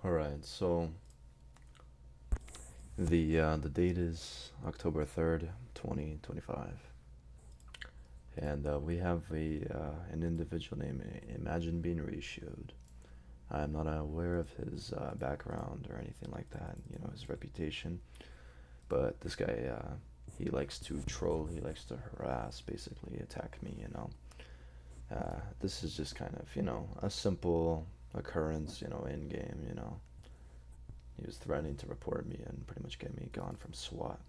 All right, so the date is October 3rd, 2025, and we have a an individual named Imagine Being Ratioed. I'm not aware of his background or anything like that, his reputation, but this guy, he likes to troll, he likes to harass, basically attack me. This is just kind of, a simple occurrence, in game. He was threatening to report me and pretty much get me gone from SWAT.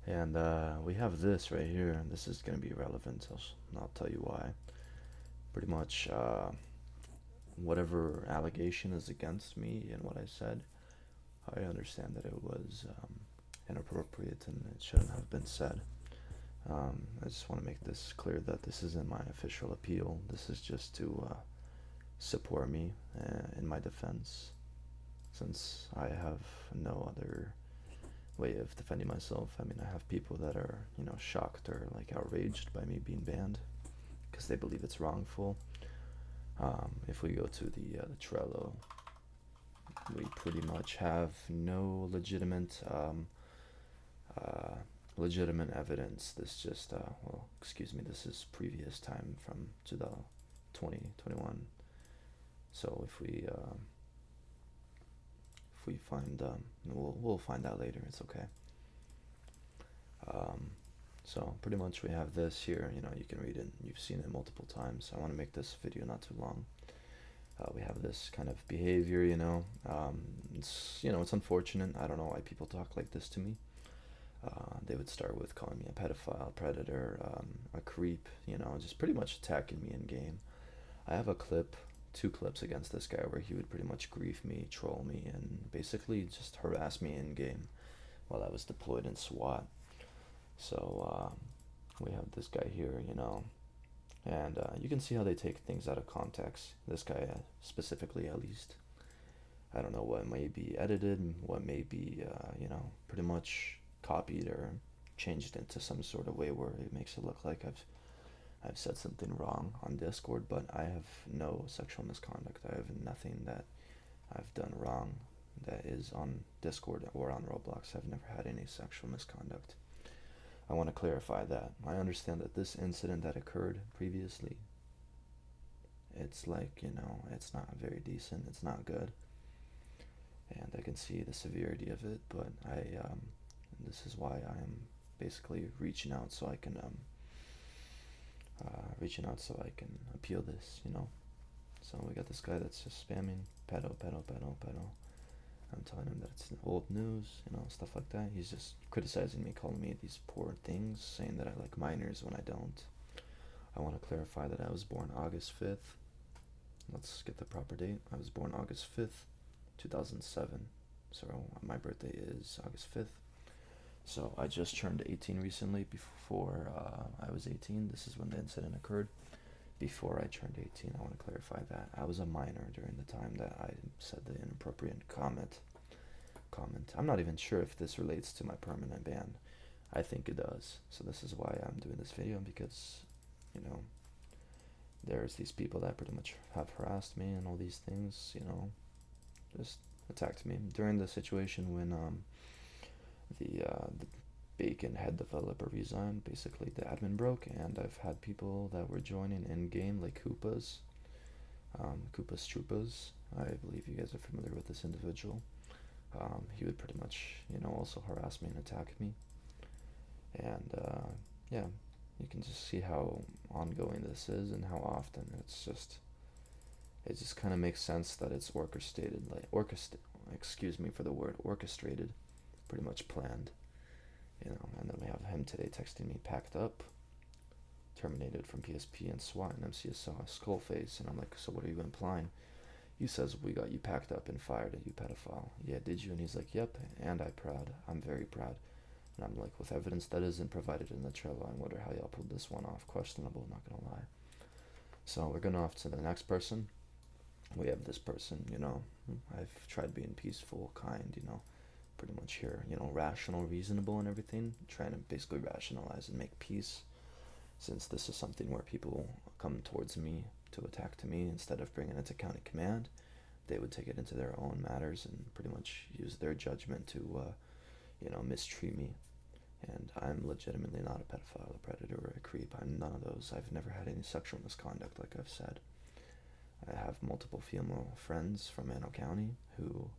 And we have this right here, and this is going to be relevant. I'll tell you why. Pretty much, whatever allegation is against me and what I said, I understand that it was inappropriate and it shouldn't have been said. I just want to make this clear that this isn't my official appeal. This is just to support me in my defense, since I have no other way of defending myself. I mean, I have people that are, shocked or like outraged by me being banned because they believe it's wrongful. If we go to the Trello, we pretty much have no uh, legitimate evidence. This just, well, excuse me, this is previous time from 2021. So if we find, we'll find out later. It's okay. Um, so pretty much we have this here. You can read it. You've seen it multiple times. I want to make this video not too long. We have this kind of behavior. It's unfortunate. I don't know why people talk like this to me. They would start with calling me a pedophile, predator, a creep. Just pretty much attacking me in game. I have a clip, two clips against this guy where he would pretty much grief me, troll me, and basically just harass me in game while I was deployed in SWAT. So we have this guy here, and you can see how they take things out of context. This guy, specifically, at least. I don't know what may be edited, what may be, pretty much copied or changed into some sort of way where it makes it look like I've said something wrong on Discord, but I have no sexual misconduct. I have nothing that I've done wrong that is on Discord or on Roblox. I've never had any sexual misconduct. I want to clarify that. I understand that this incident that occurred previously, it's like, it's not very decent, it's not good. And I can see the severity of it, but this is why I am basically reaching out so I can, appeal this. So we got this guy that's just spamming pedo, pedo, pedo, pedo. I'm telling him that it's old news, stuff like that. He's just criticizing me, calling me these poor things, saying that I like minors when I don't. I want to clarify that I was born August 5th. Let's get the proper date. I was born August 5th, 2007. So my birthday is August 5th. So I just turned 18 recently. Before I was 18, this is when the incident occurred. Before I turned 18, I want to clarify that I was a minor during the time that I said the inappropriate comment. I'm not even sure if this relates to my permanent ban. I think it does. So this is why I'm doing this video, because, you know, there's these people that pretty much have harassed me and all these things, just attacked me during the situation when the Bacon head developer resigned. Basically, the admin broke, and I've had people that were joining in game, like Koopas Troopas. I believe you guys are familiar with this individual. He would pretty much, also harass me and attack me. And yeah, you can just see how ongoing this is and how often it just kind of makes sense that it's orchestrated, excuse me for the word, orchestrated, pretty much planned. And then we have him today texting me packed up, terminated from PSP and SWAT and MCSO, Skullface, and I'm like, so what are you implying? He says, we got you packed up and fired at, you pedophile. Yeah, did you? And he's like, yep, and I'm very proud. And I'm like, with evidence that isn't provided in the Trello, I wonder how y'all pulled this one off. Questionable, not gonna lie. So we're going off to the next person. We have this person, I've tried being peaceful, kind, pretty much here, rational, reasonable, and everything, trying to basically rationalize and make peace, since this is something where people come towards me to attack to me instead of bringing it to county command. they would take it into their own matters and pretty much use their judgment to, mistreat me. And I'm legitimately not a pedophile, a predator, or a creep. I'm none of those. I've never had any sexual misconduct, like I've said. I have multiple female friends from Anno County who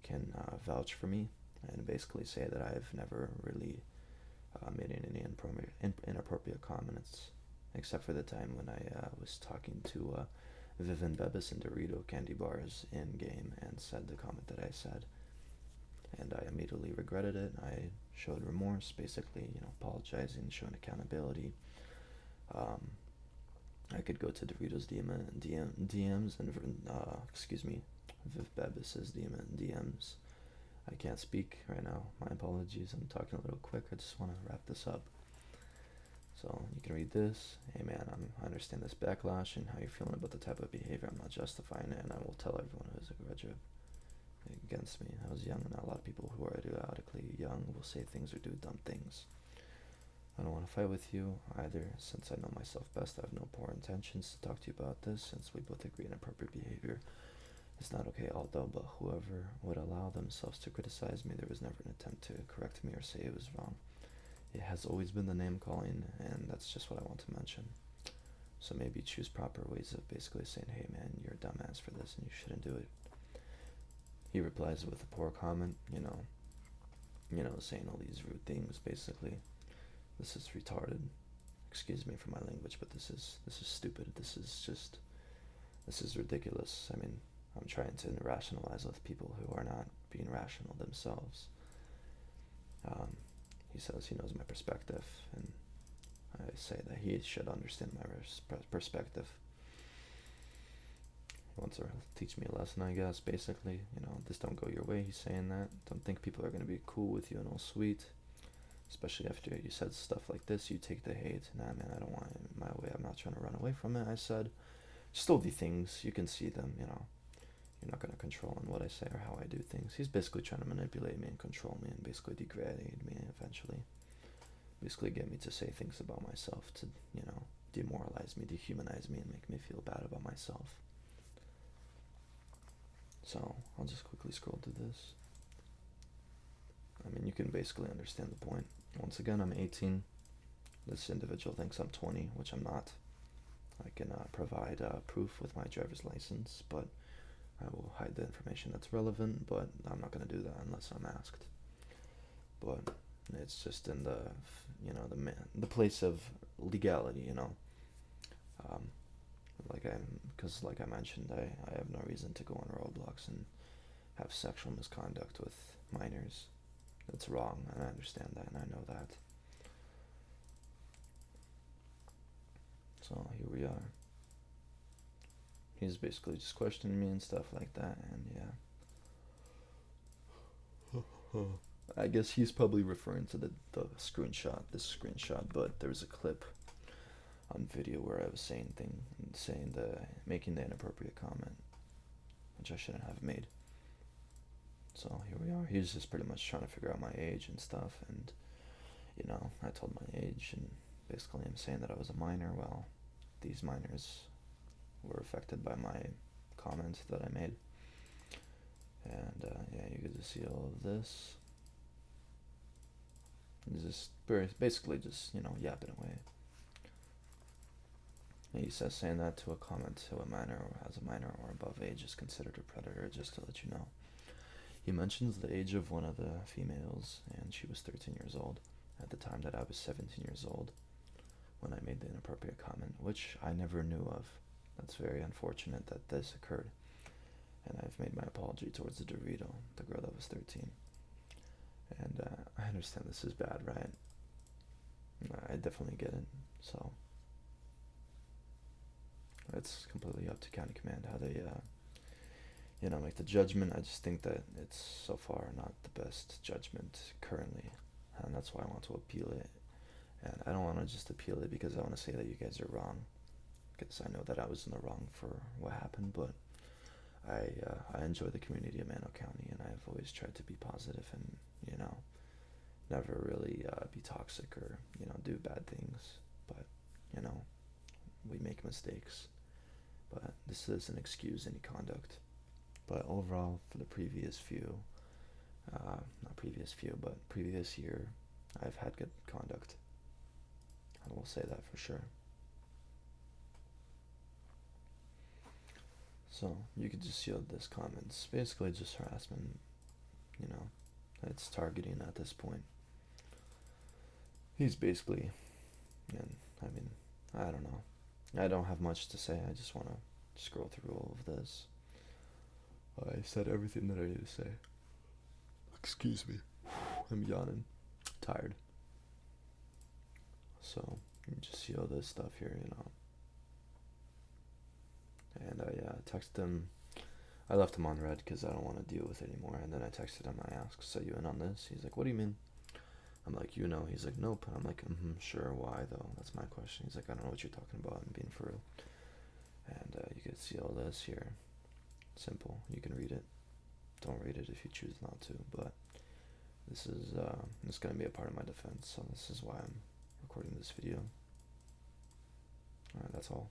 can vouch for me and basically say that I've never really made any inappropriate comments, except for the time when I was talking to Vivian Bebis and Dorito candy bars in game and said the comment that I said. And I immediately regretted it. I showed remorse, basically, apologizing, showing accountability. Um, I could go to Doritos DMs and, Viv Bebis's DMs. I can't speak right now. My apologies. I'm talking a little quick. I just want to wrap this up. So you can read this. Hey man, I understand this backlash and how you're feeling about the type of behavior. I'm not justifying it, and I will tell everyone who has a grudge against me. I was young, and a lot of people who are idiotically young will say things or do dumb things. I don't want to fight with you either, since I know myself best. I have no poor intentions to talk to you about this, since we both agree inappropriate behavior is not okay, although, but whoever would allow themselves to criticize me, there was never an attempt to correct me or say it was wrong. It has always been the name calling, and that's just what I want to mention. So maybe choose proper ways of basically saying, hey man, you're a dumbass for this and you shouldn't do it. He replies with a poor comment, saying all these rude things, basically. This is retarded. Excuse me for my language, but this is stupid. This is ridiculous. I mean, I'm trying to rationalize with people who are not being rational themselves. He says he knows my perspective, and I say that he should understand my perspective. He wants to teach me a lesson, I guess, basically. This don't go your way, he's saying that. Don't think people are going to be cool with you and all sweet. Especially after you said stuff like this, you take the hate. Nah, man, I don't want it my way. I'm not trying to run away from it, I said. Just all the things, you can see them, You're not going to control on what I say or how I do things. He's basically trying to manipulate me and control me and basically degrade me eventually. Basically get me to say things about myself to, demoralize me, dehumanize me, and make me feel bad about myself. So, I'll just quickly scroll through this. I mean, you can basically understand the point. Once again, I'm 18. This individual thinks I'm 20, which I'm not. I can provide proof with my driver's license, but I will hide the information that's relevant, but I'm not going to do that unless I'm asked. But it's just in the place of legality, because like I mentioned, I have no reason to go on Roblox and have sexual misconduct with minors. It's wrong, and I understand that, and I know that. So here we are. He's basically just questioning me and stuff like that, and yeah. I guess he's probably referring to this screenshot, but there was a clip on video where I was making the inappropriate comment, which I shouldn't have made. So here we are. He's just pretty much trying to figure out my age and stuff, and I told my age, and basically I'm saying that I was a minor. Well, these minors were affected by my comment that I made, and you get to see all of this. He's just basically just yapping away. And he says saying that to a comment to a minor or as a minor or above age is considered a predator, just to let you know. He mentions the age of one of the females, and she was 13 years old at the time that I was 17 years old when I made the inappropriate comment, which I never knew of. That's very unfortunate that this occurred, and I've made my apology towards the Dorito, the girl that was 13. And I understand this is bad, right? I definitely get it. So it's completely up to County Command how they make the judgment. I just think that it's so far not the best judgment currently, and that's why I want to appeal it. And I don't want to just appeal it because I want to say that you guys are wrong, because I know that I was in the wrong for what happened, but I enjoy the community of Mano County, and I've always tried to be positive and never really be toxic or do bad things, but we make mistakes, but this doesn't excuse any conduct. But overall, for the previous few, not previous few, but previous year, I've had good conduct. I will say that for sure. So you could just see all this comments. Basically just harassment, you know. It's targeting at this point. He's basically, and I mean, I don't know. I don't have much to say. I just want to scroll through all of this. I said everything that I need to say. Excuse me. I'm yawning. Tired. So, you just see all this stuff here, you know. And I texted him. I left him on red because I don't want to deal with it anymore. And then I texted him. I asked, "So you in on this?" He's like, "What do you mean?" I'm like, "You know." He's like, "Nope." And I'm like, sure. Why though? That's my question. He's like, "I don't know what you're talking about." I'm being for real. And you can see all this here. Simple. You can read it. Don't read it if you choose not to. But this is going to be a part of my defense. So this is why I'm recording this video. Alright, that's all.